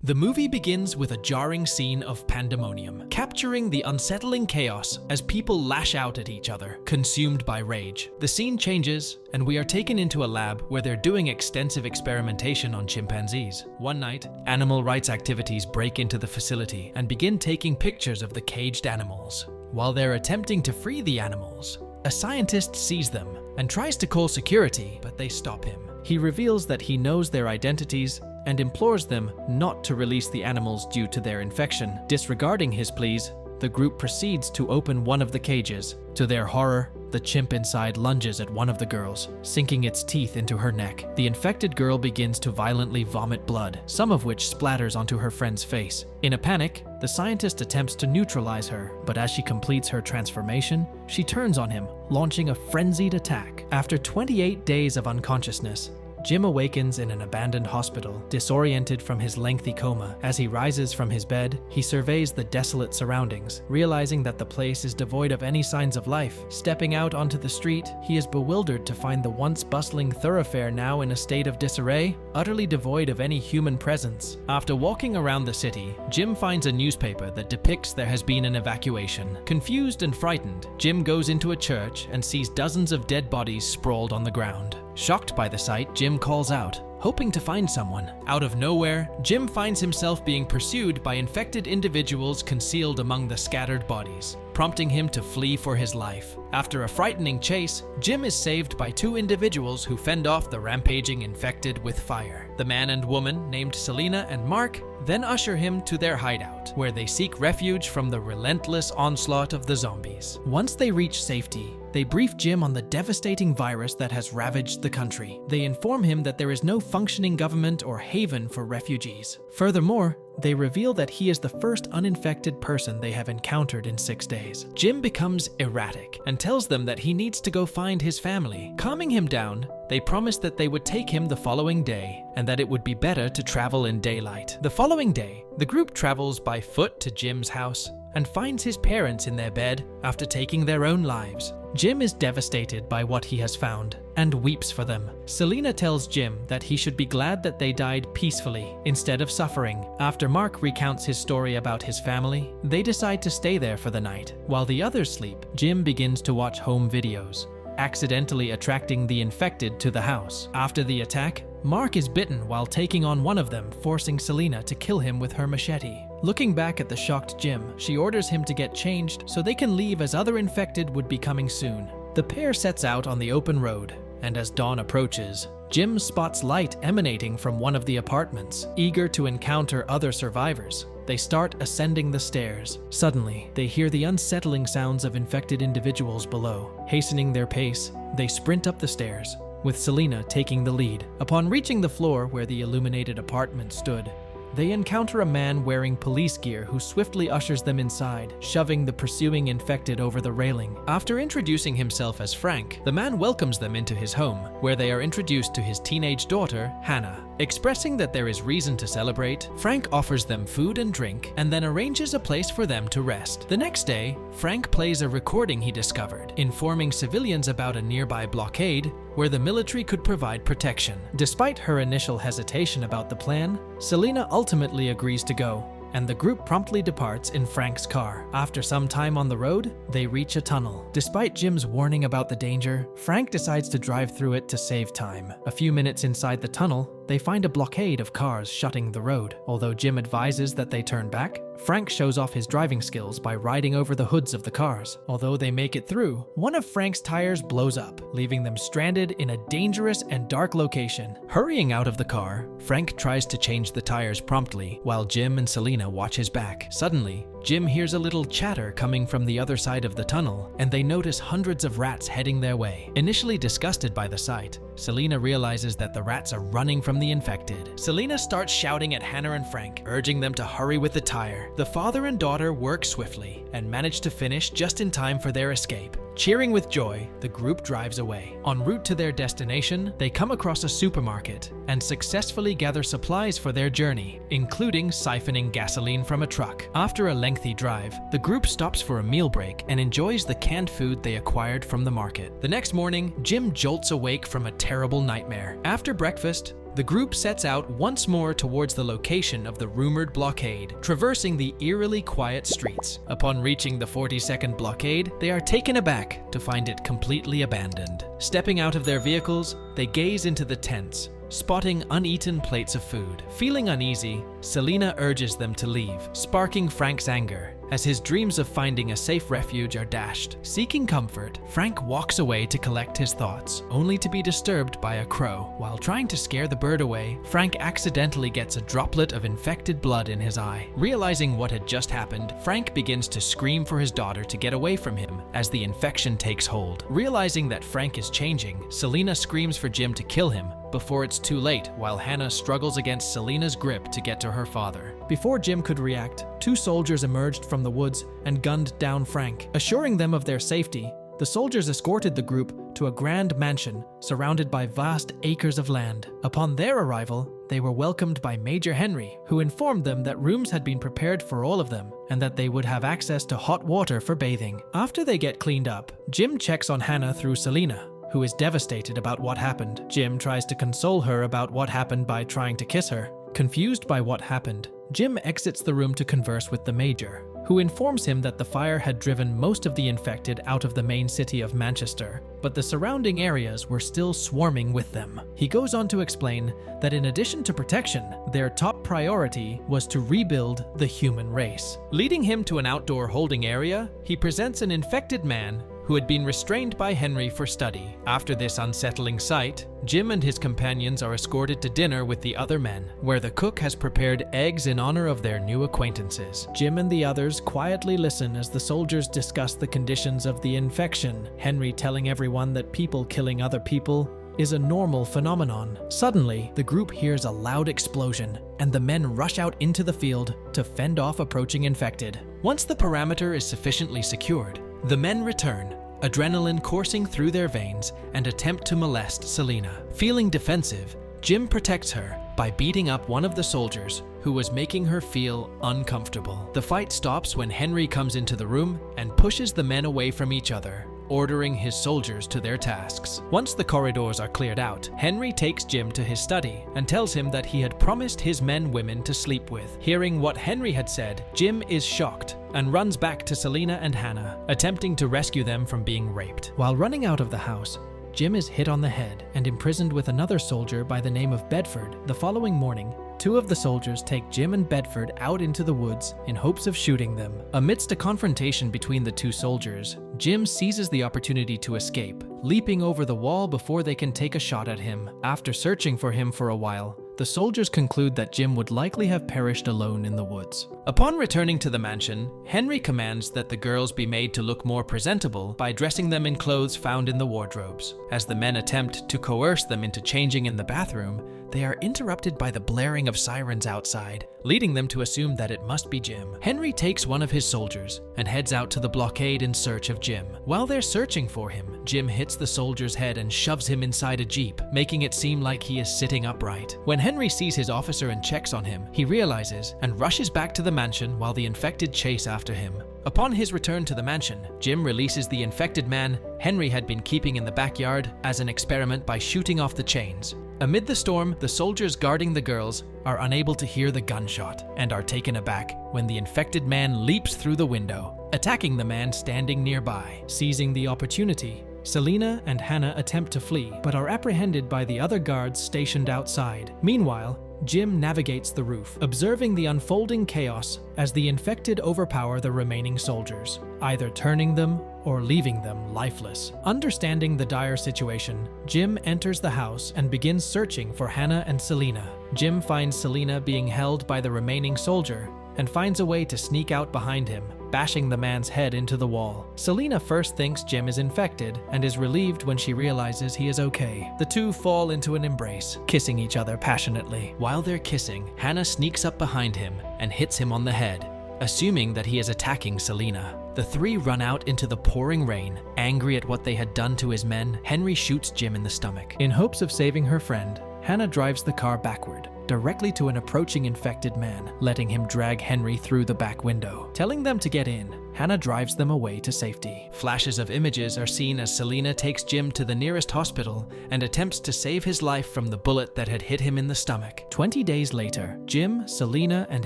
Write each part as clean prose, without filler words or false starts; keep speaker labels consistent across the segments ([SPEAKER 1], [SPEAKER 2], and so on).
[SPEAKER 1] The movie begins with a jarring scene of pandemonium, capturing the unsettling chaos as people lash out at each other, consumed by rage. The scene changes, and we are taken into a lab where they're doing extensive experimentation on chimpanzees. One night, animal rights activities break into the facility and begin taking pictures of the caged animals. While they're attempting to free the animals, a scientist sees them and tries to call security, but they stop him. He reveals that he knows their identities and implores them not to release the animals due to their infection. Disregarding his pleas, the group proceeds to open one of the cages. To their horror, the chimp inside lunges at one of the girls, sinking its teeth into her neck. The infected girl begins to violently vomit blood, some of which splatters onto her friend's face. In a panic, the scientist attempts to neutralize her, but as she completes her transformation, she turns on him, launching a frenzied attack. After 28 days of unconsciousness, Jim awakens in an abandoned hospital, disoriented from his lengthy coma. As he rises from his bed, he surveys the desolate surroundings, realizing that the place is devoid of any signs of life. Stepping out onto the street, he is bewildered to find the once bustling thoroughfare now in a state of disarray, utterly devoid of any human presence. After walking around the city, Jim finds a newspaper that depicts there has been an evacuation. Confused and frightened, Jim goes into a church and sees dozens of dead bodies sprawled on the ground. Shocked by the sight, Jim calls out, hoping to find someone. Out of nowhere, Jim finds himself being pursued by infected individuals concealed among the scattered bodies, prompting him to flee for his life. After a frightening chase, Jim is saved by two individuals who fend off the rampaging infected with fire. The man and woman, named Selena and Mark, then usher him to their hideout, where they seek refuge from the relentless onslaught of the zombies. Once they reach safety, they brief Jim on the devastating virus that has ravaged the country. They inform him that there is no functioning government or haven for refugees. Furthermore, they reveal that he is the first uninfected person they have encountered in 6 days. Jim becomes erratic and tells them that he needs to go find his family. Calming him down, they promise that they would take him the following day and that it would be better to travel in daylight. The following day, the group travels by foot to Jim's house and finds his parents in their bed after taking their own lives. Jim is devastated by what he has found and weeps for them. Selena tells Jim that he should be glad that they died peacefully instead of suffering. After Mark recounts his story about his family, they decide to stay there for the night. While the others sleep, Jim begins to watch home videos, accidentally attracting the infected to the house. After the attack, Mark is bitten while taking on one of them, forcing Selena to kill him with her machete. Looking back at the shocked Jim, she orders him to get changed so they can leave as other infected would be coming soon. The pair sets out on the open road, and as dawn approaches, Jim spots light emanating from one of the apartments. Eager to encounter other survivors, they start ascending the stairs. Suddenly, they hear the unsettling sounds of infected individuals below. Hastening their pace, they sprint up the stairs, with Selena taking the lead. Upon reaching the floor where the illuminated apartment stood, they encounter a man wearing police gear who swiftly ushers them inside, shoving the pursuing infected over the railing. After introducing himself as Frank, the man welcomes them into his home, where they are introduced to his teenage daughter, Hannah. Expressing that there is reason to celebrate, Frank offers them food and drink and then arranges a place for them to rest. The next day, Frank plays a recording he discovered, informing civilians about a nearby blockade where the military could provide protection. Despite her initial hesitation about the plan, Selena ultimately agrees to go, and the group promptly departs in Frank's car. After some time on the road, they reach a tunnel. Despite Jim's warning about the danger, Frank decides to drive through it to save time. A few minutes inside the tunnel, they find a blockade of cars shutting the road. Although Jim advises that they turn back, Frank shows off his driving skills by riding over the hoods of the cars. Although they make it through, one of Frank's tires blows up, leaving them stranded in a dangerous and dark location. Hurrying out of the car, Frank tries to change the tires promptly, while Jim and Selena watch his back. Suddenly, Jim hears a little chatter coming from the other side of the tunnel, and they notice hundreds of rats heading their way. Initially disgusted by the sight, Selena realizes that the rats are running from the infected. Selena starts shouting at Hannah and Frank, urging them to hurry with the tire. The father and daughter work swiftly and manage to finish just in time for their escape. Cheering with joy, the group drives away. En route to their destination, they come across a supermarket and successfully gather supplies for their journey, including siphoning gasoline from a truck. After a lengthy drive, the group stops for a meal break and enjoys the canned food they acquired from the market. The next morning, Jim jolts awake from a terrible nightmare. After breakfast, The group sets out once more towards the location of the rumored blockade, traversing the eerily quiet streets. Upon reaching the 42nd blockade, they are taken aback to find it completely abandoned. Stepping out of their vehicles, they gaze into the tents, spotting uneaten plates of food. Feeling uneasy, Selena urges them to leave, sparking Frank's anger as his dreams of finding a safe refuge are dashed. Seeking comfort, Frank walks away to collect his thoughts, only to be disturbed by a crow. While trying to scare the bird away, Frank accidentally gets a droplet of infected blood in his eye. Realizing what had just happened, Frank begins to scream for his daughter to get away from him as the infection takes hold. Realizing that Frank is changing, Selena screams for Jim to kill him before it's too late, while Hannah struggles against Selena's grip to get to her father. Before Jim could react, two soldiers emerged from the woods and gunned down Frank. Assuring them of their safety, the soldiers escorted the group to a grand mansion surrounded by vast acres of land. Upon their arrival, they were welcomed by Major Henry, who informed them that rooms had been prepared for all of them and that they would have access to hot water for bathing. After they get cleaned up, Jim checks on Hannah through Selena, who is devastated about what happened. Jim tries to console her about what happened by trying to kiss her. Confused by what happened, Jim exits the room to converse with the Major, who informs him that the fire had driven most of the infected out of the main city of Manchester, but the surrounding areas were still swarming with them. He goes on to explain that in addition to protection, their top priority was to rebuild the human race. Leading him to an outdoor holding area, he presents an infected man who had been restrained by Henry for study. After this unsettling sight, Jim and his companions are escorted to dinner with the other men, where the cook has prepared eggs in honor of their new acquaintances. Jim and the others quietly listen as the soldiers discuss the conditions of the infection, Henry telling everyone that people killing other people is a normal phenomenon. Suddenly, the group hears a loud explosion, and the men rush out into the field to fend off approaching infected. Once the perimeter is sufficiently secured, the men return, adrenaline coursing through their veins, and attempt to molest Selena. Feeling defensive, Jim protects her by beating up one of the soldiers who was making her feel uncomfortable. The fight stops when Henry comes into the room and pushes the men away from each other, ordering his soldiers to their tasks. Once the corridors are cleared out, Henry takes Jim to his study and tells him that he had promised his men women to sleep with. Hearing what Henry had said, Jim is shocked and runs back to Selena and Hannah, attempting to rescue them from being raped. While running out of the house, Jim is hit on the head and imprisoned with another soldier by the name of Bedford. The following morning, two of the soldiers take Jim and Bedford out into the woods in hopes of shooting them. Amidst a confrontation between the two soldiers, Jim seizes the opportunity to escape, leaping over the wall before they can take a shot at him. After searching for him for a while, the soldiers conclude that Jim would likely have perished alone in the woods. Upon returning to the mansion, Henry commands that the girls be made to look more presentable by dressing them in clothes found in the wardrobes. As the men attempt to coerce them into changing in the bathroom, they are interrupted by the blaring of sirens outside, leading them to assume that it must be Jim. Henry takes one of his soldiers and heads out to the blockade in search of Jim. While they're searching for him, Jim hits the soldier's head and shoves him inside a jeep, making it seem like he is sitting upright. When Henry sees his officer and checks on him, he realizes and rushes back to the mansion while the infected chase after him. Upon his return to the mansion, Jim releases the infected man Henry had been keeping in the backyard as an experiment by shooting off the chains. Amid the storm, the soldiers guarding the girls are unable to hear the gunshot and are taken aback when the infected man leaps through the window, attacking the man standing nearby. Seizing the opportunity, Selena and Hannah attempt to flee, but are apprehended by the other guards stationed outside. Meanwhile, Jim navigates the roof, observing the unfolding chaos as the infected overpower the remaining soldiers, either turning them or leaving them lifeless. Understanding the dire situation, Jim enters the house and begins searching for Hannah and Selena. Jim finds Selena being held by the remaining soldier and finds a way to sneak out behind him, bashing the man's head into the wall. Selena first thinks Jim is infected and is relieved when she realizes he is okay. The two fall into an embrace, kissing each other passionately. While they're kissing, Hannah sneaks up behind him and hits him on the head, assuming that he is attacking Selena. The three run out into the pouring rain. Angry at what they had done to his men, Henry shoots Jim in the stomach. In hopes of saving her friend, Hannah drives the car backward, directly to an approaching infected man, letting him drag Henry through the back window. Telling them to get in, Hannah drives them away to safety. Flashes of images are seen as Selena takes Jim to the nearest hospital and attempts to save his life from the bullet that had hit him in the stomach. 20 days later, Jim, Selena, and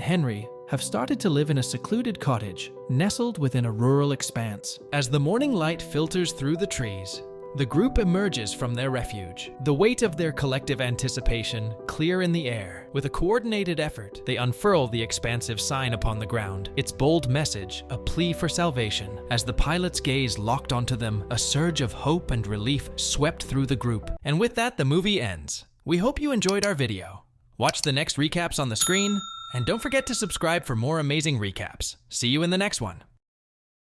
[SPEAKER 1] Henry have started to live in a secluded cottage, nestled within a rural expanse. As the morning light filters through the trees, the group emerges from their refuge, the weight of their collective anticipation clear in the air. With a coordinated effort, they unfurl the expansive sign upon the ground, its bold message a plea for salvation. As the pilot's gaze locked onto them, a surge of hope and relief swept through the group. And with that, the movie ends. We hope you enjoyed our video. Watch the next recaps on the screen, and don't forget to subscribe for more amazing recaps. See you in the next one.